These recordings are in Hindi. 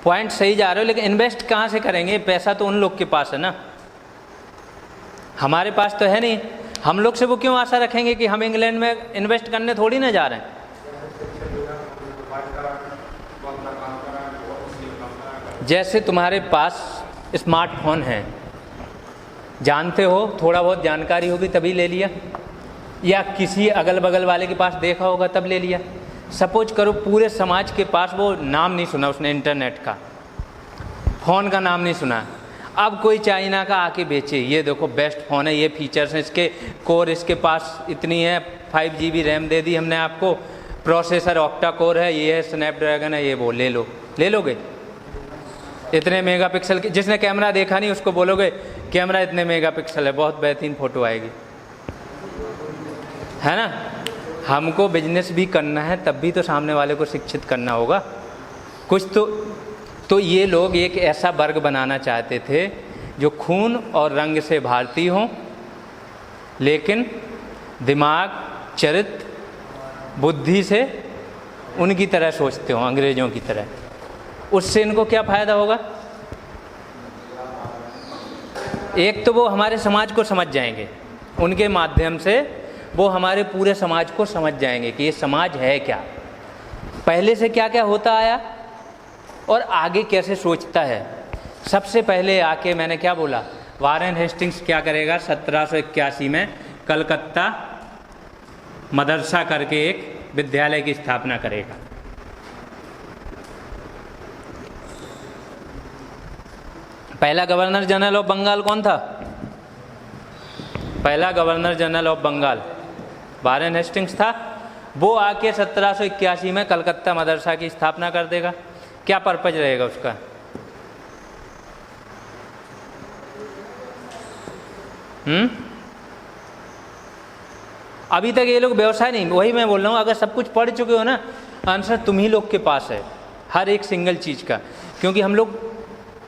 पॉइंट सही जा रहे हो, लेकिन इन्वेस्ट कहाँ से करेंगे? पैसा तो उन लोग के पास है ना, हमारे पास तो है नहीं। हम लोग से वो क्यों आशा रखेंगे कि हम इंग्लैंड में इन्वेस्ट करने थोड़ी ना जा रहे हैं। जैसे तुम्हारे पास स्मार्टफोन है, जानते हो, थोड़ा बहुत जानकारी होगी तभी ले लिया, या किसी अगल बगल वाले के पास देखा होगा तब ले लिया। सपोज करो पूरे समाज के पास वो नाम नहीं सुना उसने, इंटरनेट का, फ़ोन का नाम नहीं सुना। अब कोई चाइना का आके बेचे, ये देखो बेस्ट फ़ोन है, ये फीचर्स हैं इसके, कोर इसके पास इतनी है, 5 GB रैम दे दी हमने आपको, प्रोसेसर ऑक्टा कोर है, ये है स्नैपड्रैगन है, ये वो ले लो, ले लोगे? इतने मेगापिक्सल की, जिसने कैमरा देखा नहीं उसको बोलोगे कैमरा इतने मेगापिक्सल है, बहुत बेहतरीन फ़ोटो आएगी, है ना। हमको बिजनेस भी करना है, तब भी तो सामने वाले को शिक्षित करना होगा कुछ तो ये लोग एक ऐसा वर्ग बनाना चाहते थे जो खून और रंग से भारतीय हों, लेकिन दिमाग, चरित्र, बुद्धि से उनकी तरह सोचते हों, अंग्रेज़ों की तरह। उससे इनको क्या फ़ायदा होगा? एक तो वो हमारे समाज को समझ जाएंगे, उनके माध्यम से वो हमारे पूरे समाज को समझ जाएंगे कि ये समाज है क्या, पहले से क्या क्या होता आया और आगे कैसे सोचता है। सबसे पहले आके मैंने क्या बोला, वारेन हेस्टिंग्स क्या करेगा, 1781 में कलकत्ता मदरसा करके एक विद्यालय की स्थापना करेगा। पहला गवर्नर जनरल ऑफ बंगाल कौन था? पहला governor general of Bengal Warren Hastings था। वो आके 1781 में कलकत्ता मदरसा की स्थापना कर देगा। क्या पर्पज रहेगा उसका? अभी तक ये लोग व्यवसाय नहीं, वही मैं बोल रहा हूँ, अगर सब कुछ पढ़ चुके हो ना, आंसर तुम ही लोग के पास है हर एक सिंगल चीज़ का, क्योंकि हम लोग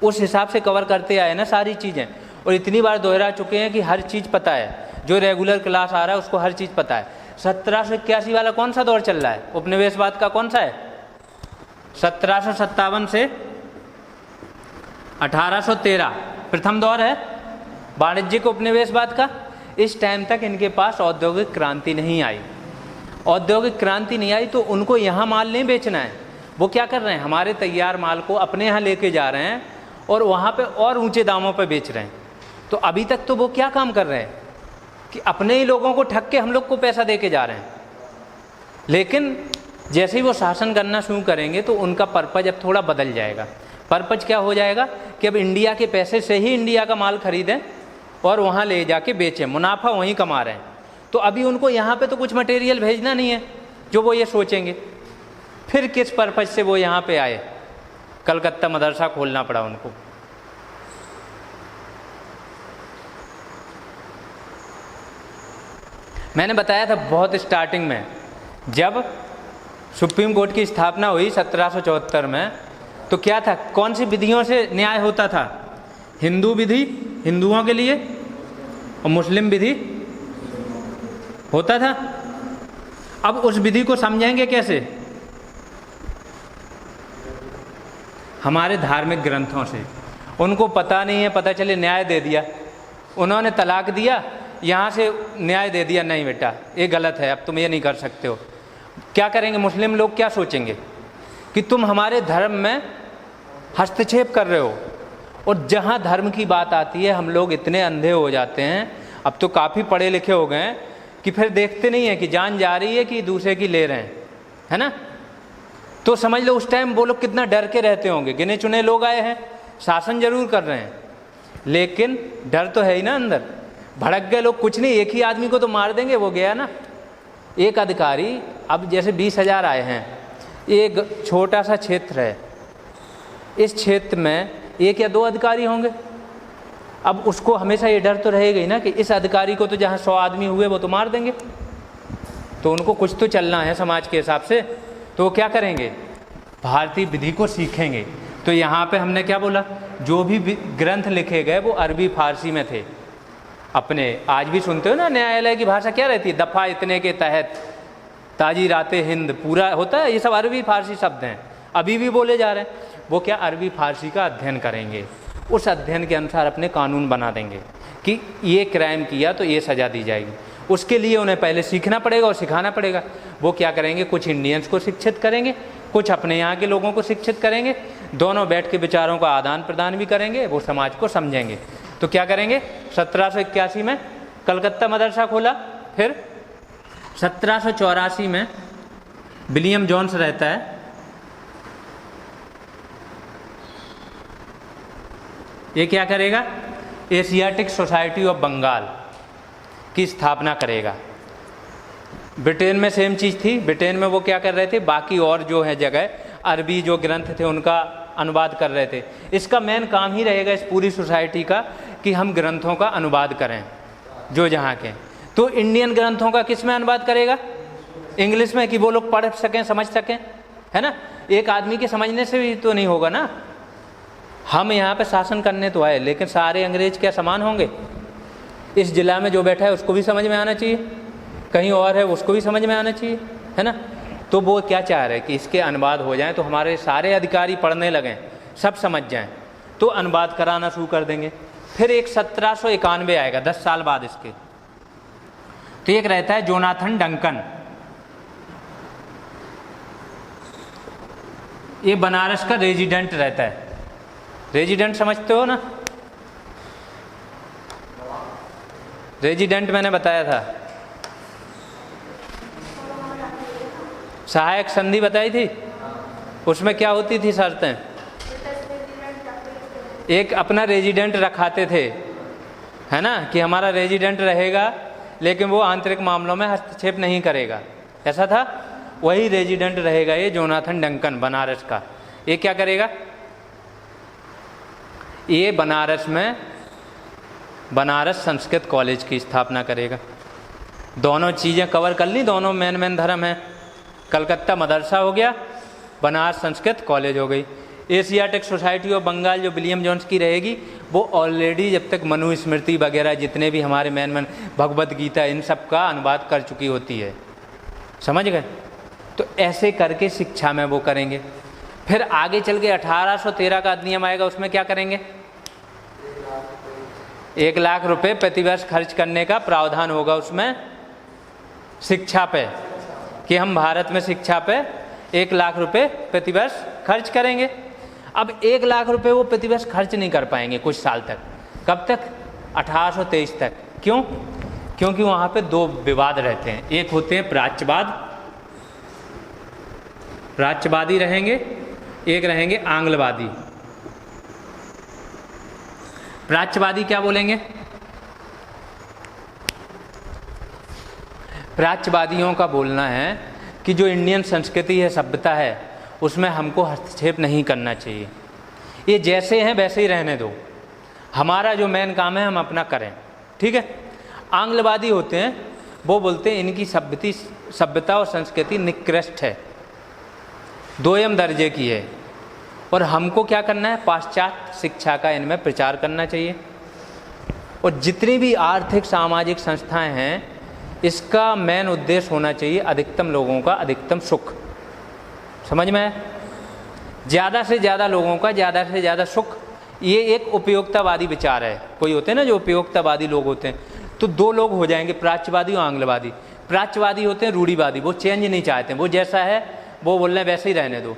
उस हिसाब से कवर करते आए ना सारी चीज़ें, और इतनी बार दोहरा चुके हैं कि हर चीज़ पता है। जो रेगुलर क्लास आ रहा है उसको हर चीज़ पता है। 1781 वाला कौन सा दौर चल रहा है? उपनिवेशवाद का कौन सा है? 1757 से 1813 प्रथम दौर है वाणिज्यिक उपनिवेशवाद का। इस टाइम तक इनके पास औद्योगिक क्रांति नहीं आई। औद्योगिक क्रांति नहीं आई तो उनको यहाँ माल नहीं बेचना है। वो क्या कर रहे हैं, हमारे तैयार माल को अपने यहाँ लेके जा रहे हैं और वहाँ पे और ऊंचे दामों पे बेच रहे हैं। तो अभी तक तो वो क्या काम कर रहे हैं कि अपने ही लोगों को ठग के हम लोग को पैसा दे के जा रहे हैं। लेकिन जैसे ही वो शासन करना शुरू करेंगे तो उनका पर्पज अब थोड़ा बदल जाएगा। पर्पज क्या हो जाएगा कि अब इंडिया के पैसे से ही इंडिया का माल खरीदें और वहाँ ले जाके बेचें, मुनाफा वहीं कमा रहे हैं। तो अभी उनको यहाँ पे तो कुछ मटेरियल भेजना नहीं है जो वो ये सोचेंगे। फिर किस पर्पज से वो यहाँ पे आए? कलकत्ता मदरसा खोलना पड़ा उनको। मैंने बताया था बहुत स्टार्टिंग में, जब सुप्रीम कोर्ट की स्थापना हुई 1774 में, तो क्या था, कौन सी विधियों से न्याय होता था? हिंदू विधि हिंदुओं के लिए और मुस्लिम विधि होता था। अब उस विधि को समझेंगे कैसे? हमारे धार्मिक ग्रंथों से। उनको पता नहीं है, पता चले न्याय दे दिया, उन्होंने तलाक दिया, यहाँ से न्याय दे दिया, नहीं बेटा ये गलत है, अब तुम ये नहीं कर सकते हो। क्या करेंगे मुस्लिम लोग? क्या सोचेंगे कि तुम हमारे धर्म में हस्तक्षेप कर रहे हो। और जहाँ धर्म की बात आती है हम लोग इतने अंधे हो जाते हैं, अब तो काफ़ी पढ़े लिखे हो गए हैं कि फिर देखते नहीं है कि जान जा रही है कि दूसरे की ले रहे हैं, है ना। तो समझ लो उस टाइम वो लोग कितना डर के रहते होंगे। गिने चुने लोग आए हैं, शासन जरूर कर रहे हैं, लेकिन डर तो है ही ना अंदर। भड़क गए लोग, कुछ नहीं, एक ही आदमी को तो मार देंगे, वो गया ना। एक अधिकारी, अब जैसे 20,000 आए हैं, एक छोटा सा क्षेत्र है, इस क्षेत्र में 1 या 2 अधिकारी होंगे। अब उसको हमेशा ये डर तो रहेगा ही ना कि इस अधिकारी को तो जहाँ 100 आदमी हुए वो तो मार देंगे। तो उनको कुछ तो चलना है समाज के हिसाब से, तो वो क्या करेंगे? भारतीय विधि को सीखेंगे। तो यहाँ पे हमने क्या बोला, जो भी ग्रंथ लिखे गए वो अरबी फारसी में थे। अपने आज भी सुनते हो ना, न्यायालय की भाषा क्या रहती है? दफ़ा इतने के तहत, ताजीराते हिंद, पूरा होता है, ये सब अरबी फारसी शब्द हैं। अभी भी बोले जा रहे हैं। वो क्या अरबी फारसी का अध्ययन करेंगे, उस अध्ययन के अनुसार अपने कानून बना देंगे कि ये क्राइम किया तो ये सज़ा दी जाएगी। उसके लिए उन्हें पहले सीखना पड़ेगा और सिखाना पड़ेगा। वो क्या करेंगे, कुछ इंडियंस को शिक्षित करेंगे, कुछ अपने यहाँ के लोगों को शिक्षित करेंगे, दोनों बैठ के विचारों का आदान प्रदान भी करेंगे, वो समाज को समझेंगे। तो क्या करेंगे, 1781 में कलकत्ता मदरसा खोला, फिर 1784 में विलियम जोन्स रहता है, ये क्या करेगा, एशियाटिक सोसाइटी ऑफ बंगाल की स्थापना करेगा। ब्रिटेन में सेम चीज़ थी, ब्रिटेन में वो क्या कर रहे थे, बाकी और जो है जगह अरबी जो ग्रंथ थे उनका अनुवाद कर रहे थे। इसका मेन काम ही रहेगा इस पूरी सोसाइटी का कि हम ग्रंथों का अनुवाद करें जो जहाँ के। तो इंडियन ग्रंथों का किस में अनुवाद करेगा, इंग्लिश में, कि वो लोग पढ़ सकें, समझ सकें, है ना। एक आदमी के समझने से भी तो नहीं होगा ना। हम यहाँ पे शासन करने तो आए, लेकिन सारे अंग्रेज क्या समान होंगे। इस जिला में जो बैठा है उसको भी समझ में आना चाहिए, कहीं और है उसको भी समझ में आना चाहिए, है ना। तो वो क्या चाह रहे हैं कि इसके अनुवाद हो जाएं तो हमारे सारे अधिकारी पढ़ने लगें, सब समझ जाएं, तो अनुवाद कराना शुरू कर देंगे। फिर एक 1791 आएगा, 10 साल बाद इसके। तो एक रहता है जोनाथन डंकन, ये बनारस का रेजिडेंट रहता है। रेजिडेंट समझते हो ना, रेजिडेंट मैंने बताया था, सहायक संधि बताई थी, उसमें क्या होती थी शर्तें, एक अपना रेजिडेंट रखाते थे, है ना, कि हमारा रेजिडेंट रहेगा लेकिन वो आंतरिक मामलों में हस्तक्षेप नहीं करेगा, ऐसा था। वही रेजिडेंट रहेगा ये जोनाथन डंकन बनारस का। ये क्या करेगा, ये बनारस में बनारस संस्कृत कॉलेज की स्थापना करेगा। दोनों चीज़ें कवर कर ली, दोनों मेन धर्म हैं। कलकत्ता मदरसा हो गया, बनारस संस्कृत कॉलेज हो गई। एशियाटिक सोसाइटी ऑफ बंगाल जो विलियम जोन्स की रहेगी, वो ऑलरेडी जब तक मनुस्मृति वगैरह जितने भी हमारे मेन भगवद गीता इन सब का अनुवाद कर चुकी होती है, समझ गए। तो ऐसे करके शिक्षा में वो करेंगे। फिर आगे चल के 1813 का अधिनियम आएगा, उसमें क्या करेंगे, 1 लाख रुपए प्रतिवर्ष खर्च करने का प्रावधान होगा उसमें शिक्षा पे, कि हम भारत में शिक्षा पे 1 लाख रुपए प्रतिवर्ष खर्च करेंगे। अब 1 लाख रुपए वो प्रतिवर्ष खर्च नहीं कर पाएंगे कुछ साल तक। कब तक, 1823 तक। क्यों, क्योंकि वहाँ पे 2 विवाद रहते हैं। एक होते हैं प्राच्यवाद, प्राच्यवादी रहेंगे, एक रहेंगे आंग्लवादी। प्राच्यवादी क्या बोलेंगे, प्राच्यवादियों का बोलना है कि जो इंडियन संस्कृति है, सभ्यता है, उसमें हमको हस्तक्षेप नहीं करना चाहिए, ये जैसे हैं वैसे ही रहने दो, हमारा जो मेन काम है हम अपना करें, ठीक है। आंग्लवादी होते हैं, वो बोलते हैं इनकी सभ्यता और संस्कृति निकृष्ट है, 2ym दर्जे की है, और हमको क्या करना है, पाश्चात्य शिक्षा का इनमें प्रचार करना चाहिए। और जितनी भी आर्थिक सामाजिक संस्थाएं हैं, इसका मेन उद्देश्य होना चाहिए अधिकतम लोगों का अधिकतम सुख। समझ में, ज़्यादा से ज़्यादा लोगों का ज़्यादा से ज़्यादा सुख, ये एक उपयोगितावादी विचार है। कोई होते हैं ना जो उपयोगितावादी लोग होते हैं, तो 2 लोग हो जाएंगे, प्राच्यवादी और आंग्लवादी। प्राच्यवादी होते हैं रूढ़िवादी, वो चेंज नहीं चाहते, वो जैसा है वो बोल रहे हैं वैसे ही रहने दो।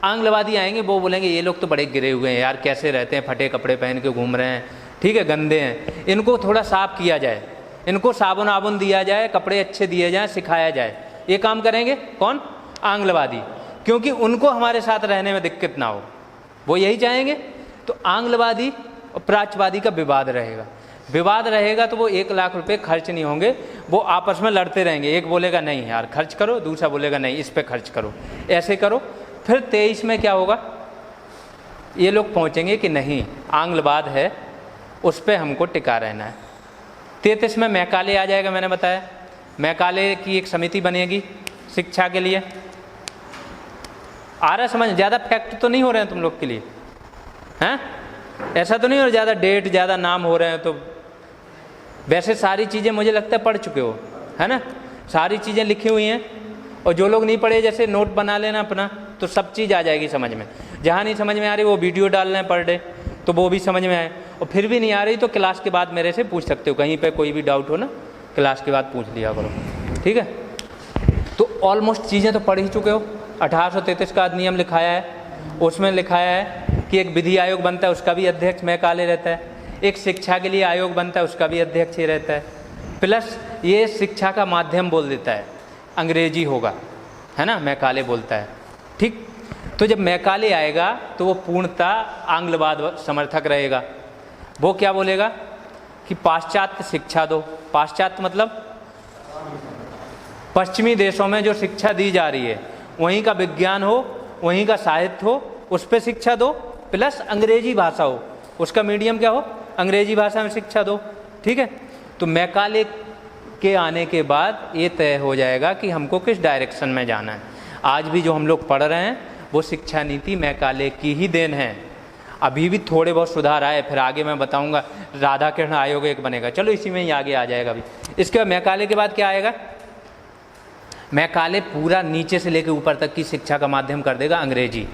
आंग्लवादी आएंगे, वो बोलेंगे ये लोग तो बड़े गिरे हुए हैं यार, कैसे रहते हैं, फटे कपड़े पहन के घूम रहे हैं, ठीक है, गंदे हैं, इनको थोड़ा साफ किया जाए, इनको साबुन आबुन दिया जाए, कपड़े अच्छे दिए जाएं, सिखाया जाए। ये काम करेंगे कौन, आंग्लवादी, क्योंकि उनको हमारे साथ रहने में दिक्कत ना हो, वो यही चाहेंगे। तो आंग्लवादी और प्राच्यवादी का विवाद रहेगा, विवाद रहेगा तो वो 1 लाख रुपए खर्च नहीं होंगे, वो आपस में लड़ते रहेंगे। एक बोलेगा नहीं यार खर्च करो, दूसरा बोलेगा नहीं इस पे खर्च करो, ऐसे करो। फिर 23 में क्या होगा, ये लोग पहुँचेंगे कि नहीं आंग्लवाद है, उस पर हमको टिका रहना है। 33 में मैकाले आ जाएगा, मैंने बताया मैकाले की एक समिति बनेगी शिक्षा के लिए। आ रहा समझ, ज़्यादा फैक्ट तो नहीं हो रहे हैं तुम लोग के लिए, हैं, ऐसा तो नहीं हो रहा ज़्यादा डेट ज़्यादा नाम हो रहे हैं। तो वैसे सारी चीज़ें मुझे लगता है पढ़ चुके हो, है ना, सारी चीज़ें लिखी हुई हैं। और जो लोग नहीं पढ़े, जैसे नोट बना लेना अपना, तो सब चीज़ आ जाएगी समझ में। जहाँ नहीं समझ में आ रही वो वीडियो डाल रहे हैं पर डे, तो वो भी समझ में आए, और फिर भी नहीं आ रही तो क्लास के बाद मेरे से पूछ सकते हो, कहीं पे कोई भी डाउट हो ना क्लास के बाद पूछ लिया करो, ठीक है। तो ऑलमोस्ट चीज़ें तो पढ़ ही चुके हो। 1833 का अधिनियम लिखाया है, उसमें लिखाया है कि एक विधि आयोग बनता है, उसका भी अध्यक्ष मैकाले रहता है। एक शिक्षा के लिए आयोग बनता है, उसका भी अध्यक्ष ही रहता है। प्लस ये शिक्षा का माध्यम बोल देता है, अंग्रेजी होगा, है ना, मैकाले बोलता है, ठीक। तो जब मैकाले आएगा तो वो पूर्णतः आंग्लवाद समर्थक रहेगा। वो क्या बोलेगा कि पाश्चात्य शिक्षा दो। पाश्चात्य मतलब पश्चिमी देशों में जो शिक्षा दी जा रही है, वहीं का विज्ञान हो, वहीं का साहित्य हो, उस पर शिक्षा दो, प्लस अंग्रेजी भाषा हो, उसका मीडियम क्या हो, अंग्रेजी भाषा में शिक्षा दो, ठीक है। तो मैकाले के आने के बाद ये तय हो जाएगा कि हमको किस डायरेक्शन में जाना है। आज भी जो हम लोग पढ़ रहे हैं वो शिक्षा नीति मैकाले की ही देन है। अभी भी थोड़े बहुत सुधार आए, फिर आगे मैं बताऊंगा। राधाकृष्ण आयोग एक बनेगा, चलो इसी में ही आगे आ जाएगा अभी। इसके बाद मैकाले के बाद क्या आएगा, मैकाले पूरा नीचे से लेकर ऊपर तक की शिक्षा का माध्यम कर देगा अंग्रेजी।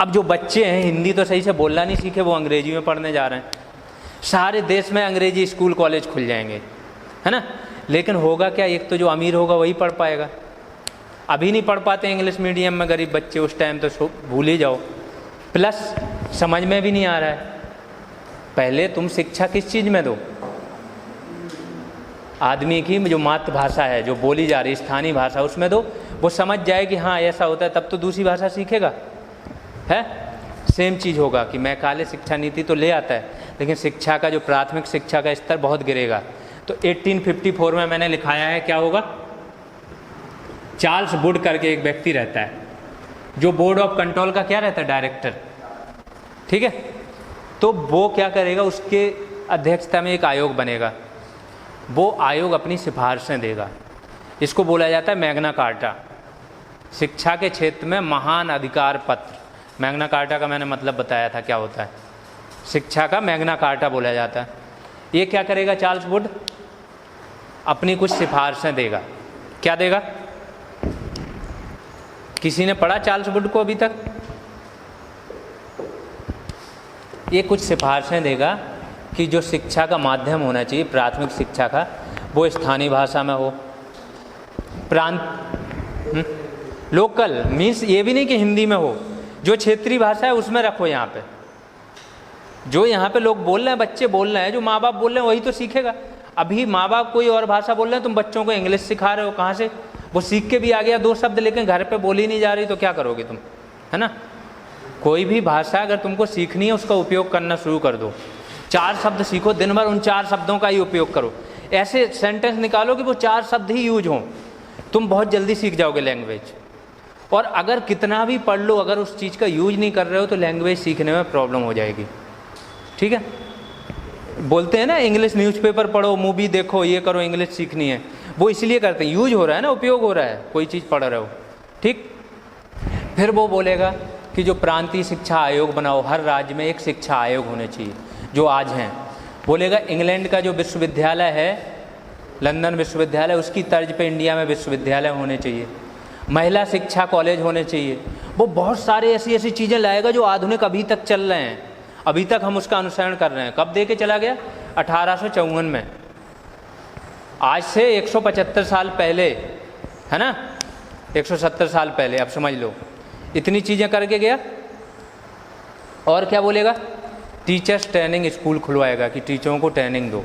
अब जो बच्चे हैं हिंदी तो सही से बोलना नहीं सीखे, वो अंग्रेजी में पढ़ने जा रहे हैं। सारे देश में अंग्रेजी स्कूल कॉलेज खुल जाएंगे, है ना। लेकिन होगा क्या, एक तो जो अमीर होगा वही पढ़ पाएगा। अभी नहीं पढ़ पाते इंग्लिश मीडियम में गरीब बच्चे, उस टाइम तो भूल ही जाओ। प्लस समझ में भी नहीं आ रहा है। पहले तुम शिक्षा किस चीज़ में दो, आदमी की जो मातृभाषा है, जो बोली जा रही स्थानीय भाषा, उसमें दो। वो समझ जाए कि हाँ ऐसा होता है, तब तो दूसरी भाषा सीखेगा, है। सेम चीज़ होगा कि मैकाले शिक्षा नीति तो ले आता है, लेकिन शिक्षा का जो प्राथमिक शिक्षा का स्तर बहुत गिरेगा। तो 1854 में मैंने लिखाया है, क्या होगा, चार्ल्स वुड करके एक व्यक्ति रहता है, जो बोर्ड ऑफ कंट्रोल का क्या रहता है, डायरेक्टर, ठीक है। तो वो क्या करेगा, उसके अध्यक्षता में एक आयोग बनेगा। वो आयोग अपनी सिफारिशें देगा। इसको बोला जाता है मैग्ना कार्टा। शिक्षा के क्षेत्र में महान अधिकार पत्र, मैग्ना कार्टा का मैंने मतलब बताया था क्या होता है, शिक्षा का मैग्ना कार्टा बोला जाता है। ये क्या करेगा, चार्ल्स वुड अपनी कुछ सिफारिशें देगा। क्या देगा, किसी ने पढ़ा चार्ल्स वुड को अभी तक? ये कुछ सिफारिशें देगा कि जो शिक्षा का माध्यम होना चाहिए प्राथमिक शिक्षा का, वो स्थानीय भाषा में हो, लोकल मीन्स ये भी नहीं कि हिंदी में हो, जो क्षेत्रीय भाषा है उसमें रखो। यहाँ पे जो यहाँ पे लोग बोल रहे हैं, बच्चे बोल रहे हैं, जो माँ बाप बोल रहे हैं वही तो सीखेगा। अभी माँ बाप कोई और भाषा बोल रहे हैं, तुम बच्चों को इंग्लिश सिखा रहे हो, कहाँ से? वो सीख के भी आ गया 2 शब्द, लेकिन घर पे बोली नहीं जा रही, तो क्या करोगे तुम, है ना। कोई भी भाषा अगर तुमको सीखनी है, उसका उपयोग करना शुरू कर दो। 4 शब्द सीखो, दिन भर उन 4 शब्दों का ही उपयोग करो। ऐसे सेंटेंस निकालो कि वो 4 शब्द ही यूज हों, तुम बहुत जल्दी सीख जाओगे लैंग्वेज। और अगर कितना भी पढ़ लो, अगर उस चीज़ का यूज नहीं कर रहे हो तो लैंग्वेज सीखने में प्रॉब्लम हो जाएगी, ठीक है। बोलते हैं ना इंग्लिश न्यूज़पेपर पढ़ो, मूवी देखो, ये करो, इंग्लिश सीखनी है। वो इसलिए करते हैं, यूज हो रहा है ना, उपयोग हो रहा है, कोई चीज़ पढ़ रहे हो, ठीक। फिर वो बोलेगा कि जो प्रांतीय शिक्षा आयोग बनाओ, हर राज्य में एक शिक्षा आयोग होने चाहिए, जो आज हैं। बोलेगा इंग्लैंड का जो विश्वविद्यालय है, लंदन विश्वविद्यालय, उसकी तर्ज पे इंडिया में विश्वविद्यालय होने चाहिए। महिला शिक्षा कॉलेज होने चाहिए। वो बहुत सारे ऐसी ऐसी चीज़ें लाएगा जो आधुनिक अभी तक चल रहे हैं, अभी तक हम उसका अनुसरण कर रहे हैं। कब दे के चला गया? 1854 में। आज से 175 साल पहले, है ना, 170 साल पहले, अब समझ लो इतनी चीज़ें करके गया। और क्या बोलेगा? टीचर्स ट्रेनिंग स्कूल खुलवाएगा कि टीचरों को ट्रेनिंग दो।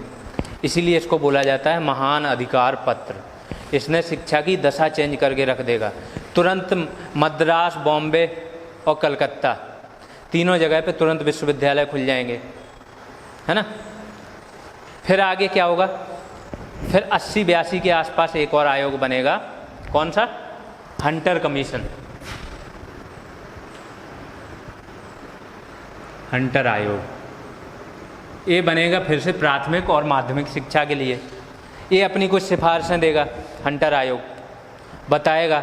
इसीलिए इसको बोला जाता है महान अधिकार पत्र। इसने शिक्षा की दशा चेंज करके रख देगा। तुरंत मद्रास, बॉम्बे और कलकत्ता, तीनों जगह पे तुरंत विश्वविद्यालय खुल जाएंगे, है ना। फिर आगे क्या होगा? फिर 80-82 के आसपास एक और आयोग बनेगा। कौन सा? हंटर कमीशन, हंटर आयोग। ये बनेगा फिर से प्राथमिक और माध्यमिक शिक्षा के लिए। ये अपनी कुछ सिफारिशें देगा। हंटर आयोग बताएगा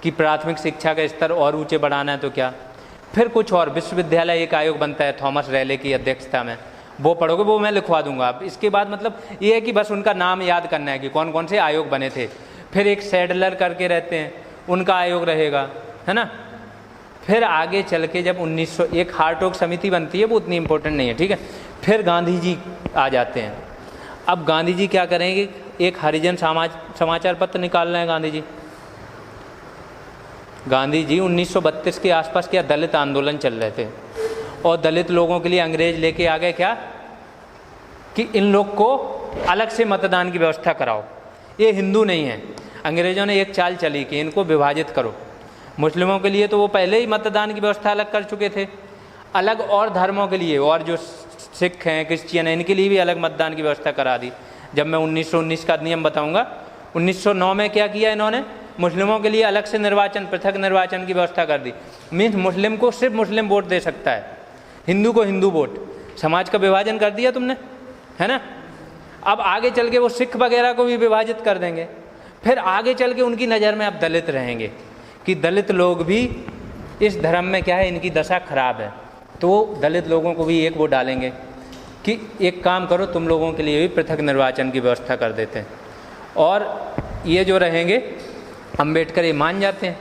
कि प्राथमिक शिक्षा का स्तर और ऊंचे बढ़ाना है तो क्या। फिर कुछ और विश्वविद्यालय एक आयोग बनता है थॉमस रेले की अध्यक्षता में, वो पढ़ोगे, वो मैं लिखवा दूंगा आप। इसके बाद मतलब ये है कि बस उनका नाम याद करना है कि कौन कौन से आयोग बने थे। फिर एक सैडलर करके रहते हैं, उनका आयोग रहेगा, है ना। फिर आगे चल के जब 1900 एक हार्टोग समिति बनती है, वो उतनी इम्पोर्टेंट नहीं है, ठीक है। फिर गांधी जी आ जाते हैं। अब गांधी जी क्या करेंगे, एक हरिजन समाचार पत्र निकाल रहे हैं गांधी जी। गांधी जी 1932 के आसपास क्या दलित आंदोलन चल रहे थे, और दलित लोगों के लिए अंग्रेज लेके आ गए क्या कि इन लोग को अलग से मतदान की व्यवस्था कराओ, ये हिंदू नहीं है। अंग्रेज़ों ने एक चाल चली कि इनको विभाजित करो। मुस्लिमों के लिए तो वो पहले ही मतदान की व्यवस्था अलग कर चुके थे, अलग और धर्मों के लिए, और जो सिख हैं, क्रिश्चियन हैं, इनके लिए भी अलग मतदान की व्यवस्था करा दी। जब मैं 1919 का नियम बताऊंगा, 1909 में क्या किया इन्होंने, मुस्लिमों के लिए अलग से निर्वाचन, पृथक निर्वाचन की व्यवस्था कर दी। मीन्स मुस्लिम को सिर्फ मुस्लिम वोट दे सकता है, हिंदू को हिंदू वोट। समाज का विभाजन कर दिया तुमने, है ना। अब आगे चल के वो सिख वगैरह को भी विभाजित कर देंगे। फिर आगे चल के उनकी नज़र में अब दलित रहेंगे कि दलित लोग भी इस धर्म में क्या है, इनकी दशा खराब है, तो वो दलित लोगों को भी एक वो डालेंगे कि एक काम करो, तुम लोगों के लिए भी पृथक निर्वाचन की व्यवस्था कर देते हैं। और ये जो रहेंगे, अम्बेडकर ये मान जाते हैं,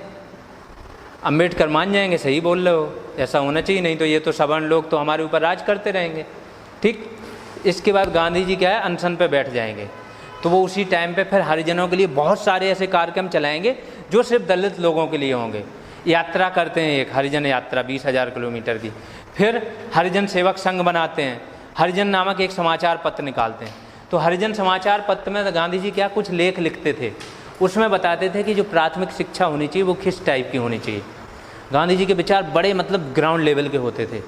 अम्बेडकर मान जाएंगे, सही बोल रहे हो, ऐसा होना चाहिए, नहीं तो ये तो सवर्ण लोग तो हमारे ऊपर राज करते रहेंगे, ठीक। इसके बाद गांधी जी क्या है, अनशन पे बैठ जाएंगे। तो वो उसी टाइम पे फिर हरिजनों के लिए बहुत सारे ऐसे कार्यक्रम चलाएंगे जो सिर्फ दलित लोगों के लिए होंगे। यात्रा करते हैं, एक हरिजन यात्रा 20,000 किलोमीटर की। फिर हरिजन सेवक संघ बनाते हैं, हरिजन नामक एक समाचार पत्र निकालते हैं। तो हरिजन समाचार पत्र में गांधी जी क्या कुछ लेख लिखते थे, उसमें बताते थे कि जो प्राथमिक शिक्षा होनी चाहिए वो किस टाइप की होनी चाहिए। गांधी जी के विचार बड़े मतलब ग्राउंड लेवल के होते थे,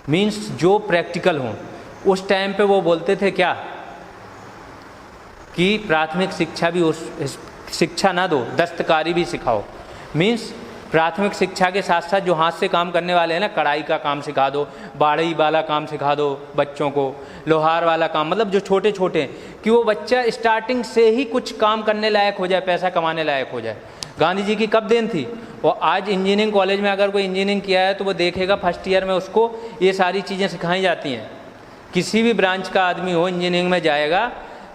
मीन्स जो प्रैक्टिकल हों। उस टाइम पे वो बोलते थे क्या कि प्राथमिक शिक्षा भी उस शिक्षा ना दो, दस्तकारी भी सिखाओ। मीन्स प्राथमिक शिक्षा के साथ साथ जो हाथ से काम करने वाले हैं ना, कढ़ाई का काम सिखा दो, बाढ़ई वाला काम सिखा दो बच्चों को, लोहार वाला काम, मतलब जो छोटे छोटे, कि वो बच्चा स्टार्टिंग से ही कुछ काम करने लायक हो जाए, पैसा कमाने लायक हो जाए। गांधी जी की कब देन थी। और आज इंजीनियरिंग कॉलेज में अगर कोई इंजीनियरिंग किया है तो वो देखेगा फर्स्ट ईयर में उसको ये सारी चीज़ें सिखाई जाती हैं। किसी भी ब्रांच का आदमी हो, इंजीनियरिंग में जाएगा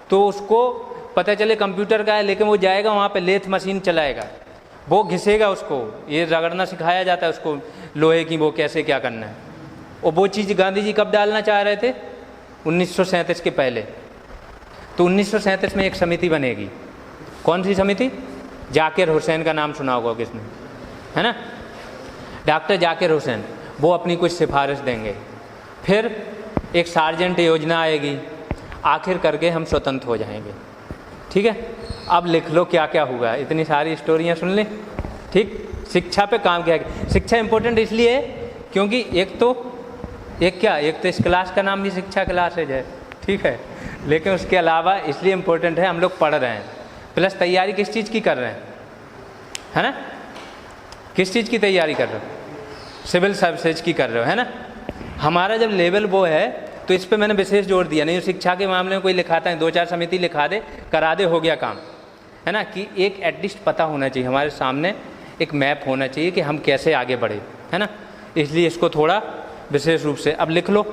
तो उसको पता चले कंप्यूटर का है, लेकिन वो जाएगा वहाँ पे लेथ मशीन चलाएगा, वो घिसेगा, उसको ये रगड़ना सिखाया जाता है उसको, लोहे की वो कैसे क्या करना है। और वो चीज़ गांधी जी कब डालना चाह रहे थे, 1937 के पहले। तो 1937 में एक समिति बनेगी। कौन सी समिति, जाकिर हुसैन का नाम सुना होगा किसने, है ना, डॉक्टर जाकिर हुसैन। वो अपनी कुछ सिफारिश देंगे, फिर एक सार्जेंट योजना आएगी, आखिर करके हम स्वतंत्र हो जाएंगे। ठीक है, अब लिख लो क्या क्या हुआ, इतनी सारी स्टोरियाँ सुन लें, ठीक। शिक्षा पे काम किया गया। शिक्षा इम्पोर्टेंट इसलिए है क्योंकि एक तो इस क्लास का नाम भी शिक्षा क्लासेज है, ठीक है, लेकिन उसके अलावा इसलिए इम्पोर्टेंट है हम लोग पढ़ रहे हैं, प्लस तैयारी किस चीज़ की कर रहे हैं, है ना, किस चीज़ की तैयारी कर रहे हो, सिविल सर्विसेज की कर रहे हो, है ना। हमारा जब लेवल वो है तो इस पे मैंने विशेष जोर दिया। नहीं शिक्षा के मामले में कोई लिखाता है, 2-4 समिति लिखा दे, करा दे, हो गया काम, है ना, कि एक एटलीस्ट पता होना चाहिए, हमारे सामने एक मैप होना चाहिए कि हम कैसे आगे बढ़े, है ना। इसलिए इसको थोड़ा विशेष रूप से अब लिख लो,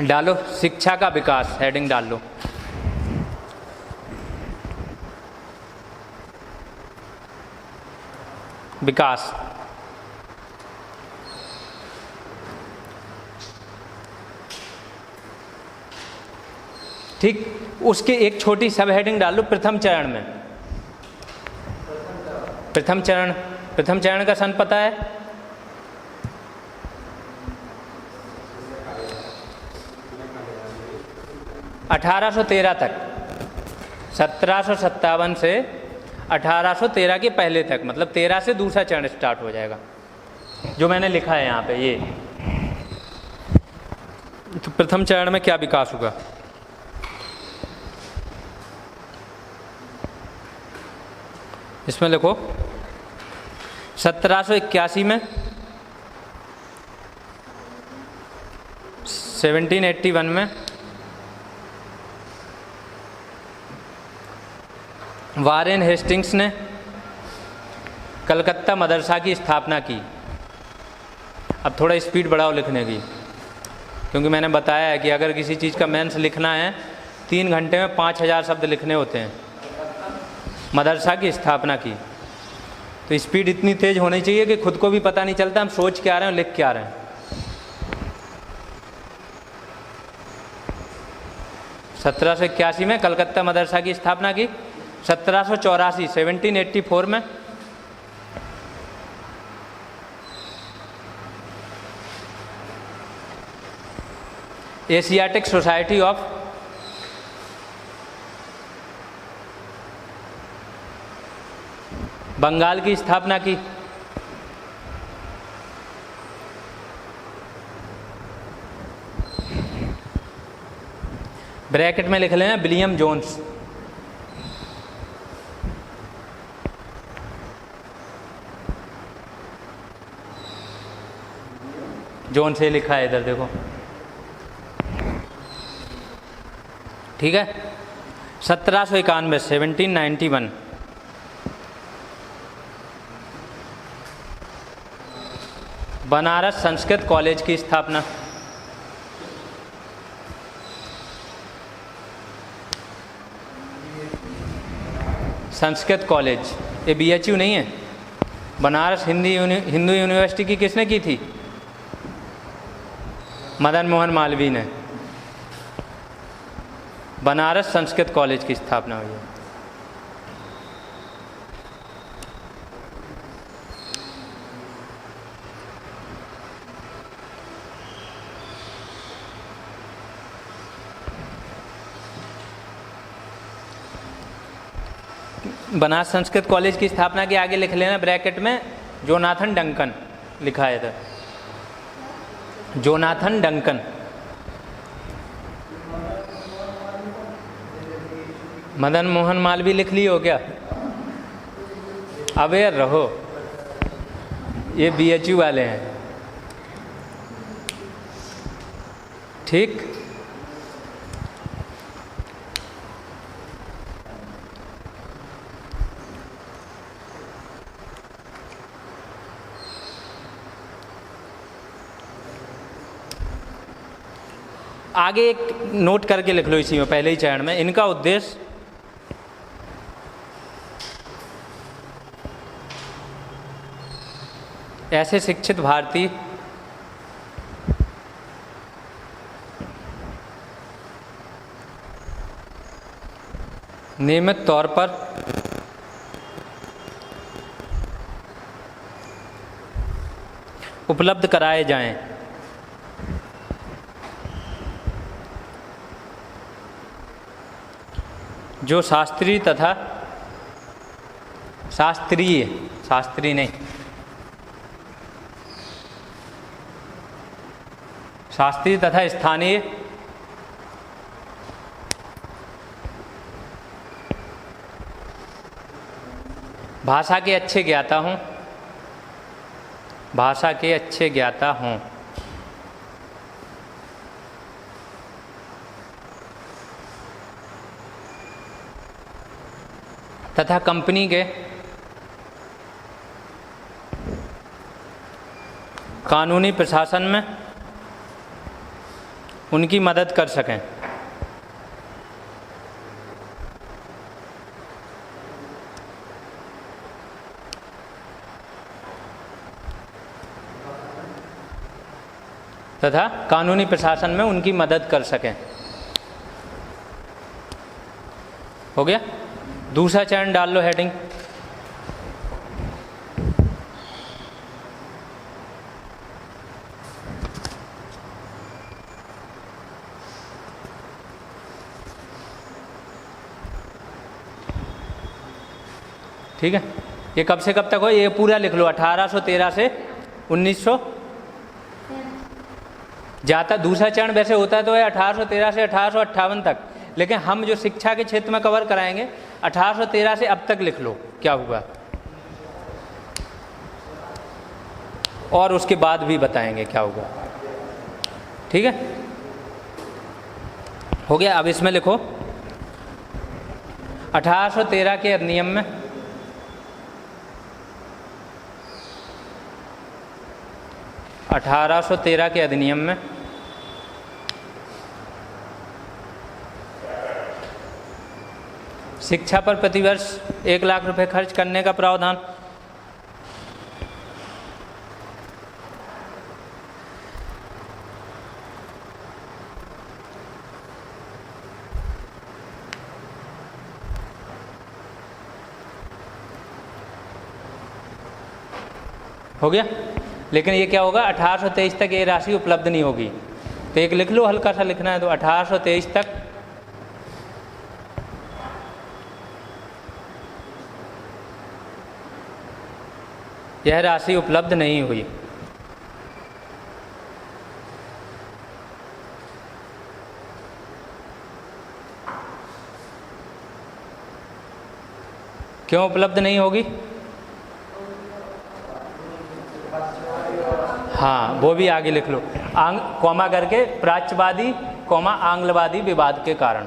डालो शिक्षा का विकास, हेडिंग डाल लो। विकास, ठीक। उसके एक छोटी सब हेडिंग डाल लो, प्रथम चरण में। प्रथम चरण का सन पता है, (1813) तक, 1757 से 1813 के पहले तक, मतलब 13 से दूसरा चरण स्टार्ट हो जाएगा, जो मैंने लिखा है यहाँ पे ये। तो प्रथम चरण में क्या विकास होगा, इसमें लिखो 1781 में, 1781 में वारेन हेस्टिंग्स ने कलकत्ता मदरसा की स्थापना की। अब थोड़ा स्पीड बढ़ाओ लिखने की, क्योंकि मैंने बताया है कि अगर किसी चीज़ का मेंस लिखना है 3 घंटे में 5000 शब्द लिखने होते हैं। मदरसा की स्थापना की, तो स्पीड इतनी तेज होनी चाहिए कि खुद को भी पता नहीं चलता हम सोच क्या रहे हैं और लिख क्या रहे हैं। 1781 में कलकत्ता मदरसा की स्थापना की। 1784 1784 में एशियाटिक सोसाइटी ऑफ बंगाल की स्थापना की। ब्रैकेट में लिख लेना विलियम जोन्स। जोन से लिखा है इधर देखो, ठीक है। 1791 1791 बनारस संस्कृत कॉलेज की स्थापना। संस्कृत कॉलेज ये BHU नहीं है, बनारस हिंदू यूनिवर्सिटी की किसने की थी? मदन मोहन मालवीय ने। बनारस संस्कृत कॉलेज की स्थापना हुई है। बनारस संस्कृत कॉलेज की स्थापना के आगे लिख लेना ब्रैकेट में जोनाथन डंकन लिखा है इधर, जोनाथन डंकन। मदन मोहन मालवीय लिख ली हो क्या? अवेयर रहो, ये BHU वाले हैं, ठीक। आगे एक नोट करके लिख लो इसी में, पहले ही चरण में। इनका उद्देश्य ऐसे शिक्षित भारतीय नियमित तौर पर उपलब्ध कराए जाएं, जो शास्त्रीय तथा शास्त्रीय नहीं, शास्त्रीय तथा स्थानीय भाषा के अच्छे ज्ञाता हों, भाषा के अच्छे ज्ञाता हों, तथा कंपनी के कानूनी प्रशासन में उनकी मदद कर सकें। तथा कानूनी प्रशासन में उनकी मदद कर सकें। हो गया? दूसरा चरण डाल लो हेडिंग। ठीक है, ये कब से कब तक हो ये पूरा लिख लो। 1813 से 1900 जाता। दूसरा चरण वैसे होता तो है 1813 से 1858 तक, लेकिन हम जो शिक्षा के क्षेत्र में कवर कराएंगे 1813 से अब तक लिख लो क्या हुआ, और उसके बाद भी बताएंगे क्या हुआ। ठीक है, हो गया। अब इसमें लिखो 1813 के अधिनियम में शिक्षा पर प्रतिवर्ष 1 लाख रुपए खर्च करने का प्रावधान। हो गया। लेकिन ये क्या होगा, 1823 तक ये राशि उपलब्ध नहीं होगी। तो एक लिख लो, हल्का सा लिखना है तो 1823 तक यह राशि उपलब्ध नहीं हुई। क्यों उपलब्ध नहीं होगी? हाँ, वो भी आगे लिख लो, कॉमा करके, प्राच्यवादी कॉमा आंग्लवादी विवाद के कारण।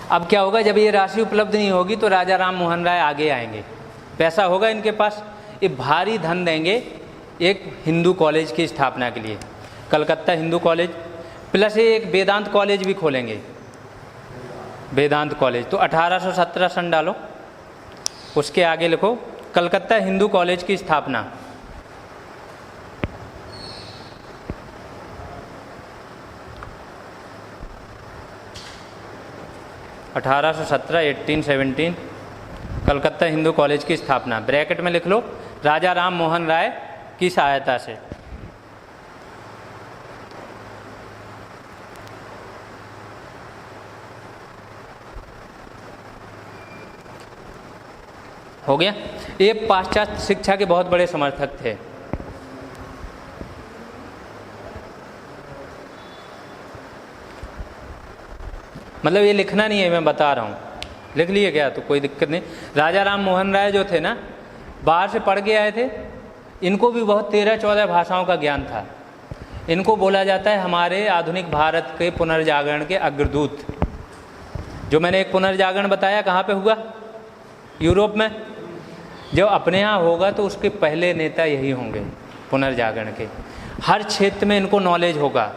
अब क्या होगा, जब ये राशि उपलब्ध नहीं होगी तो राजा राम मोहन राय आगे आएंगे, पैसा होगा इनके पास, ये भारी धन देंगे एक हिंदू कॉलेज की स्थापना के लिए, कलकत्ता हिंदू कॉलेज, प्लस ये एक वेदांत कॉलेज भी खोलेंगे, वेदांत कॉलेज। तो 1817 सन डालो, उसके आगे लिखो कलकत्ता हिंदू कॉलेज की स्थापना। (1817) 1817 कलकत्ता हिंदू कॉलेज की स्थापना, ब्रैकेट में लिख लो राजा राम मोहन राय की सहायता से। हो गया। ये पाश्चात्य शिक्षा के बहुत बड़े समर्थक थे। मतलब ये लिखना नहीं है, मैं बता रहा हूँ, लिख लिए क्या तो कोई दिक्कत नहीं। राजा राम मोहन राय जो थे ना, बाहर से पढ़ के आए थे, इनको भी बहुत 13-14 भाषाओं का ज्ञान था। इनको बोला जाता है हमारे आधुनिक भारत के पुनर्जागरण के अग्रदूत। जो मैंने एक पुनर्जागरण बताया, कहाँ पे हुआ? यूरोप में। जब अपने यहाँ होगा तो उसके पहले नेता यही होंगे पुनर्जागरण के। हर क्षेत्र में इनको नॉलेज होगा,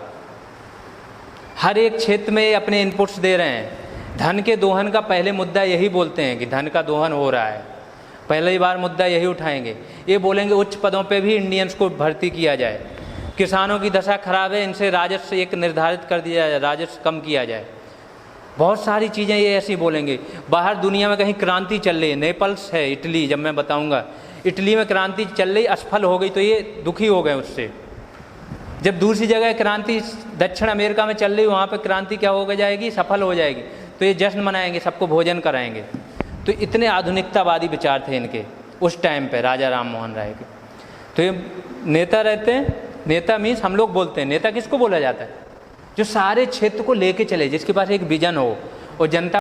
हर एक क्षेत्र में अपने इनपुट्स दे रहे हैं। धन के दोहन का पहले मुद्दा यही बोलते हैं कि धन का दोहन हो रहा है, पहली बार मुद्दा यही उठाएंगे। ये बोलेंगे उच्च पदों पे भी इंडियंस को भर्ती किया जाए, किसानों की दशा खराब है, इनसे राजस्व एक निर्धारित कर दिया जाए, राजस्व कम किया जाए। बहुत सारी चीज़ें ये ऐसी बोलेंगे। बाहर दुनिया में कहीं क्रांति चल रही है, नेपल्स है, इटली, जब मैं बताऊंगा, इटली में क्रांति चल रही, असफल हो गई, तो ये दुखी हो गए उससे। जब दूसरी जगह क्रांति दक्षिण अमेरिका में चल रही, वहाँ पे क्रांति क्या हो जाएगी, सफल हो जाएगी, तो ये जश्न मनाएंगे, सबको भोजन कराएंगे। तो इतने आधुनिकतावादी विचार थे इनके उस टाइम पे, राजा राम मोहन राय के। तो ये नेता रहते हैं। नेता मीन्स हम लोग बोलते हैं, नेता किसको बोला जाता है? जो सारे क्षेत्र को लेके चले, जिसके पास एक विजन हो और जनता